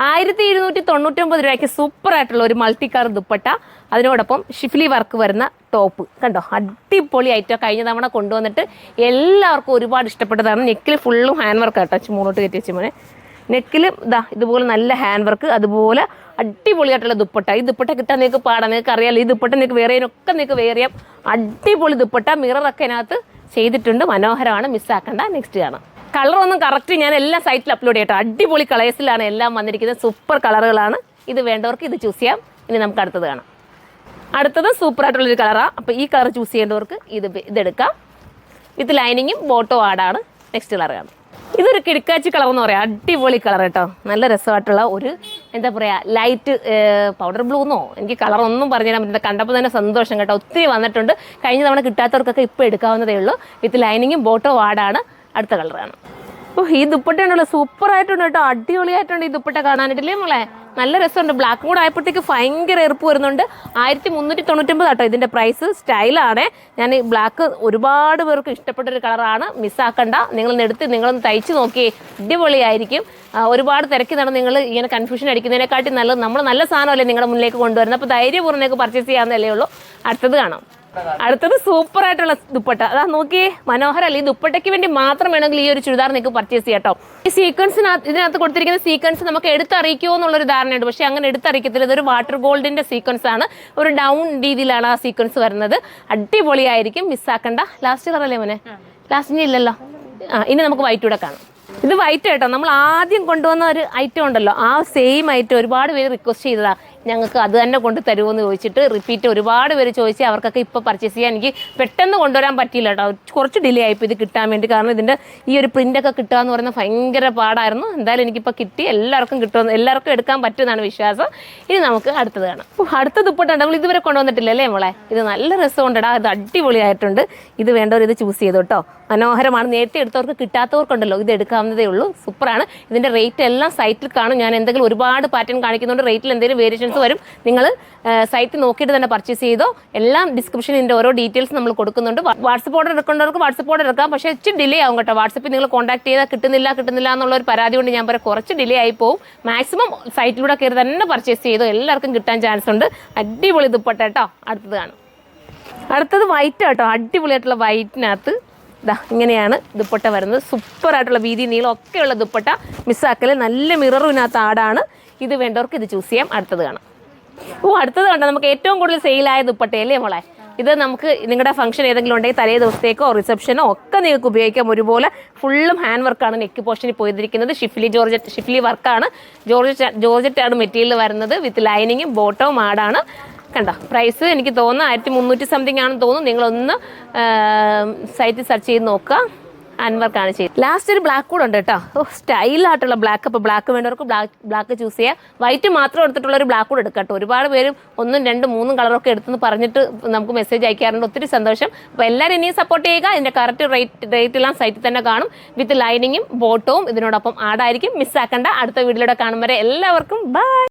1299 രൂപയ്ക്ക് സൂപ്പറായിട്ടുള്ള ഒരു multi colour dupatta, അതിനോടൊപ്പം ഷിഫ്ലി വർക്ക് വരുന്ന ടോപ്പ്. കണ്ടോ, അടിപൊളി ഐറ്റം. കഴിഞ്ഞ തവണ കൊണ്ടുവന്നിട്ട് എല്ലാവർക്കും ഒരുപാട് ഇഷ്ടപ്പെട്ടതാണ്. നെക്കിൽ ഫുള്ളും ഹാൻഡ് വർക്ക് ആട്ടോ. മുന്നോട്ട് കയറ്റി വെച്ച് മോനെ. നെക്കിൽ ഇതുപോലെ നല്ല ഹാൻഡ് വർക്ക്, അതുപോലെ അടിപൊളിയായിട്ടുള്ള ദുപ്പട്ട. ഈ ദുപ്പട്ട കിട്ടാൻ നിങ്ങൾക്ക് പാടാം, നിങ്ങൾക്ക് അറിയാമല്ലോ. ഈ ദുപ്പട്ട നിങ്ങൾക്ക് വേറെയൊക്കെ നിങ്ങൾക്ക് വേറെ അടിപൊളി ദുപ്പട്ട. മിററൊക്കെ അതിനകത്ത് ചെയ്തിട്ടുണ്ട്, മനോഹരമാണ്, മിസ്സാക്കണ്ട. നെക്സ്റ്റ് കാണാം. കളറൊന്നും കറക്റ്റ് ഞാൻ എല്ലാ സൈറ്റിൽ അപ്ലോഡ് ചെയ്യട്ടോ. അടിപൊളി കളേഴ്സിലാണ് എല്ലാം വന്നിരിക്കുന്നത്, സൂപ്പർ കളറുകളാണ്. ഇത് വേണ്ടവർക്ക് ഇത് ചൂസ് ചെയ്യാം. ഇനി നമുക്ക് അടുത്തത് കാണാം. അടുത്തത് സൂപ്പറായിട്ടുള്ളൊരു കളറാണ്. അപ്പോൾ ഈ കളർ ചൂസ് ചെയ്യേണ്ടവർക്ക് ഇതെടുക്കാം. വിത്ത് ലൈനിങ്ങും ബോട്ടോ ആടാണ്. നെക്സ്റ്റ് കളർ കാണാം. ഇതൊരു കിടക്കാച്ചി കളർ എന്ന് പറയാം. അടിപൊളി കളർ കേട്ടോ. നല്ല രസമായിട്ടുള്ള ഒരു എന്താ പറയുക, ലൈറ്റ് പൗഡർ ബ്ലൂ എന്നോ എനിക്ക് കളറൊന്നും പറഞ്ഞു തരാൻ പറ്റില്ല. കണ്ടപ്പോൾ തന്നെ സന്തോഷം കേട്ടോ. ഒത്തിരി വന്നിട്ടുണ്ട്. കഴിഞ്ഞ തവണ കിട്ടാത്തവർക്കൊക്കെ ഇപ്പോൾ എടുക്കാവുന്നതേ ഉള്ളൂ. വിത്ത് ലൈനിങ്ങും ബോട്ടോ ആടാണ്. അടുത്ത കളറാണ്. ഈ ദുപ്പട്ട ഉണ്ടല്ലോ, സൂപ്പറായിട്ടുണ്ട് കേട്ടോ. അടിപൊളിയായിട്ടുണ്ട് ഈ ദുപ്പട്ട കാണാനായിട്ടില്ലേ മോളെ. നല്ല രസമുണ്ട്. ബ്ലാക്ക് കൂടെ ആയപ്പോഴത്തേക്ക് ഭയങ്കര എറുപ്പ് വരുന്നുണ്ട്. 1399 കേട്ടോ ഇതിൻ്റെ പ്രൈസ്. സ്റ്റൈലാണ്. ഞാൻ ഈ ബ്ലാക്ക് ഒരുപാട് പേർക്ക് ഇഷ്ടപ്പെട്ടൊരു കളറാണ്. മിസ്സാക്കണ്ട. നിങ്ങളൊന്ന് തയ്ച്ച് നോക്കിയേ, അടിപൊളിയായിരിക്കും. ഒരുപാട് തിരക്കി നടന്ന് നിങ്ങൾ ഇങ്ങനെ കൺഫ്യൂഷൻ അടിക്കുന്നതിനെക്കാട്ടി നല്ലത് നമ്മൾ നല്ല സാധനമല്ലേ നിങ്ങളുടെ മുന്നിലേക്ക് കൊണ്ടുവരുന്നത്. അപ്പോൾ ധൈര്യപൂർണ്ണേക്ക് പർച്ചേസ് ചെയ്യാവുന്നതല്ലേ ഉള്ളൂ. അടുത്തത് കാണാം. അടുത്തത് സൂപ്പറായിട്ടുള്ള ദുപ്പട്ട. അതാ നോക്കിയേ, മനോഹരമല്ല. ഈ ദുപ്പട്ടയ്ക്ക് വേണ്ടി മാത്രം വേണമെങ്കിൽ ഈ ഒരു ചുരിദാർ നിങ്ങൾക്ക് പർച്ചേസ് ചെയ്യാം കേട്ടോ. ഈ ഇതിനകത്ത് കൊടുത്തിരിക്കുന്ന സീക്വൻസ് നമുക്ക് എടുത്തറിയിക്കുമോ എന്നുള്ളൊരു ധാരണയുണ്ട്. പക്ഷേ അങ്ങനെ എടുത്തറിയിക്കത്തില്ല. ഇതൊരു വാട്ടർ ഗോൾഡിൻ്റെ സീക്വൻസ് ആണ്. ഒരു ഡൗൺ രീതിയിലാണ് ആ സീക്വൻസ് വരുന്നത്. അടിപൊളിയായിരിക്കും, മിസ്സാക്കണ്ട. ലാസ്റ്റ് കളറല്ലേ മോനെ? ലാസ്റ്റ് ഇനി ഇല്ലല്ലോ. ഇനി നമുക്ക് വൈറ്റ് കൂടെ കാണാം. ഇത് വൈറ്റ് കേട്ടോ. നമ്മൾ ആദ്യം കൊണ്ടുവന്ന ഒരു ഐറ്റം ഉണ്ടല്ലോ, ആ സെയിം ഐറ്റം ഒരുപാട് പേര് റിക്വസ്റ്റ് ചെയ്തതാണ്. ഞങ്ങൾക്ക് അത് തന്നെ കൊണ്ട് തരുമോ ചോദിച്ചിട്ട് റിപ്പീറ്റ് ഒരുപാട് പേര് ചോദിച്ച് അവർക്കൊക്കെ ഇപ്പോൾ പർച്ചേസ് ചെയ്യാൻ എനിക്ക് പെട്ടെന്ന് കൊണ്ടുവരാൻ പറ്റിയില്ല കേട്ടോ. കുറച്ച് ഡിലേ ആയിപ്പോൾ ഇത് കിട്ടാൻ വേണ്ടി. കാരണം ഇതിൻ്റെ ഈ ഒരു പ്രിൻ്റൊക്കെ കിട്ടുക എന്ന് പറയുന്നത് ഭയങ്കര പാടായിരുന്നു. എന്തായാലും എനിക്കിപ്പോൾ കിട്ടി. എല്ലാവർക്കും എടുക്കാൻ പറ്റുമെന്നാണ് വിശ്വാസം. ഇനി നമുക്ക് അടുത്തത് കാണാം. അടുത്ത ദുപ്പട്ട നമ്മൾ ഇതുവരെ കൊണ്ടുവന്നിട്ടില്ല അല്ലേ മോളെ? ഇത് നല്ല രസമുണ്ടടാ. ഇത് അടിപൊളിയായിട്ടുണ്ട്. ഇത് വേണ്ടവർ ഇത് ചൂസ് ചെയ്തു കേട്ടോ. മനോഹരമാണ്. നേരത്തെ എടുത്തവർക്ക് കിട്ടാത്തവർക്കുണ്ടല്ലോ, ഇത് എടുക്കാവുന്നതേ ഉള്ളൂ. സൂപ്പറാണ്. ഇതിൻ്റെ റേറ്റ് എല്ലാം സൈറ്റിൽ കാണും. ഞാൻ എന്തെങ്കിലും ഒരുപാട് പാറ്റേൺ കാണിക്കുന്നുണ്ട്. റേറ്റിൽ എന്തെങ്കിലും വേരിയേഷൻസ് വരും. നിങ്ങൾ സൈറ്റിൽ നോക്കിയിട്ട് തന്നെ പർച്ചേസ് ചെയ്തോ. എല്ലാം ഡിസ്ക്രിപ്ഷനിൽ ഇതിൻ്റെ ഓരോ ഡീറ്റെയിൽസ് നമ്മൾ കൊടുക്കുന്നുണ്ട്. വാട്സപ്പ് ഓർഡർ എടുക്കേണ്ടവർക്ക് വാട്സപ്പ് ഓർഡർ എടുക്കാം. പക്ഷേ ഇച്ചിരി ഡിലേ ആവും കേട്ടോ. വാട്സപ്പിൽ നിങ്ങൾ കോൺടാക്ട് ചെയ്താൽ കിട്ടുന്നില്ല എന്നുള്ളൊരു പരാതി കൊണ്ട് ഞാൻ പറയാം, കുറച്ച് ഡിലേ ആയി പോകും. മാക്സിമം സൈറ്റിലൂടെ കയറി തന്നെ പർച്ചേസ് ചെയ്തോ. എല്ലാവർക്കും കിട്ടാൻ ചാൻസ് ഉണ്ട്. അടിപൊളി ദുപ്പട്ട കേട്ടോ. അടുത്തത് കാണും. അടുത്തത് വൈറ്റ് കേട്ടോ. അടിപൊളിയായിട്ടുള്ള വൈറ്റിനകത്ത് ഇങ്ങനെയാണ് ദുപ്പട്ട വരുന്നത്. സൂപ്പറായിട്ടുള്ള വീതി നീളം ഒക്കെയുള്ള ദുപ്പട്ട. മിസ്സാക്കൽ. നല്ല മിററിനകത്ത് ആടാണ്. ഇത് വേണ്ടവർക്ക് ഇത് ചൂസ് ചെയ്യാം. അടുത്തത് കാണാം. അടുത്തത് കണ്ടോ, നമുക്ക് ഏറ്റവും കൂടുതൽ സെയിലായ ദുപ്പട്ടയല്ലേ മോളെ? ഇത് നമുക്ക് നിങ്ങളുടെ ഫംഗ്ഷൻ ഏതെങ്കിലും ഉണ്ടെങ്കിൽ തലേ ദിവസത്തേക്കോ റിസപ്ഷനോ ഒക്കെ നിങ്ങൾക്ക് ഉപയോഗിക്കാം. ഒരുപോലെ ഫുള്ളും ഹാൻഡ് വർക്കാണ് നെക്ക് പോർഷനിൽ പോയിരിക്കുന്നത്. ഷിഫ്ലി വർക്കാണ്. ജോർജറ്റാണ് മെറ്റീരിയൽ വരുന്നത്. വിത്ത് ലൈനിങ്ങും ബോട്ടവും ആടാണ്. കണ്ടോ, പ്രൈസ് എനിക്ക് തോന്നുന്നു 1300 സംതിങ് ആണെന്ന് തോന്നുന്നു. നിങ്ങളൊന്ന് സൈറ്റിൽ സെർച്ച് ചെയ്ത് നോക്കുക. ഹാൻഡ് വർക്കാണ് ചെയ്ത്. ലാസ്റ്റ് ഒരു ബ്ലാക്ക് കൂടെ ഉണ്ട് കേട്ടോ. സ്റ്റൈലായിട്ടുള്ള ബ്ലാക്ക്. അപ്പോൾ ബ്ലാക്ക് വേണ്ടവർക്ക് ബ്ലാക്ക് ചൂസ് ചെയ്യുക. വൈറ്റ് മാത്രം എടുത്തിട്ടുള്ള ഒരു ബ്ലാക്ക് കൂടെ എടുക്കാം കേട്ടോ. ഒരുപാട് പേരും 1, 2, 3 കളറൊക്കെ എടുത്തെന്ന് പറഞ്ഞിട്ട് നമുക്ക് മെസ്സേജ് അയക്കാറുണ്ട്. ഒത്തിരി സന്തോഷം. അപ്പോൾ എല്ലാവരും ഇനിയും സപ്പോർട്ട് ചെയ്യുക. ഇതിൻ്റെ കറക്റ്റ് റേറ്റ് എല്ലാം സൈറ്റിൽ തന്നെ കാണും. വിത്ത് ലൈനിങ്ങും ബോട്ടവും ഇതിനോടൊപ്പം ആടായിരിക്കും. മിസ്സാക്കണ്ട. അടുത്ത വീഡിയോയിലൂടെ കാണും വരെ എല്ലാവർക്കും ബൈ.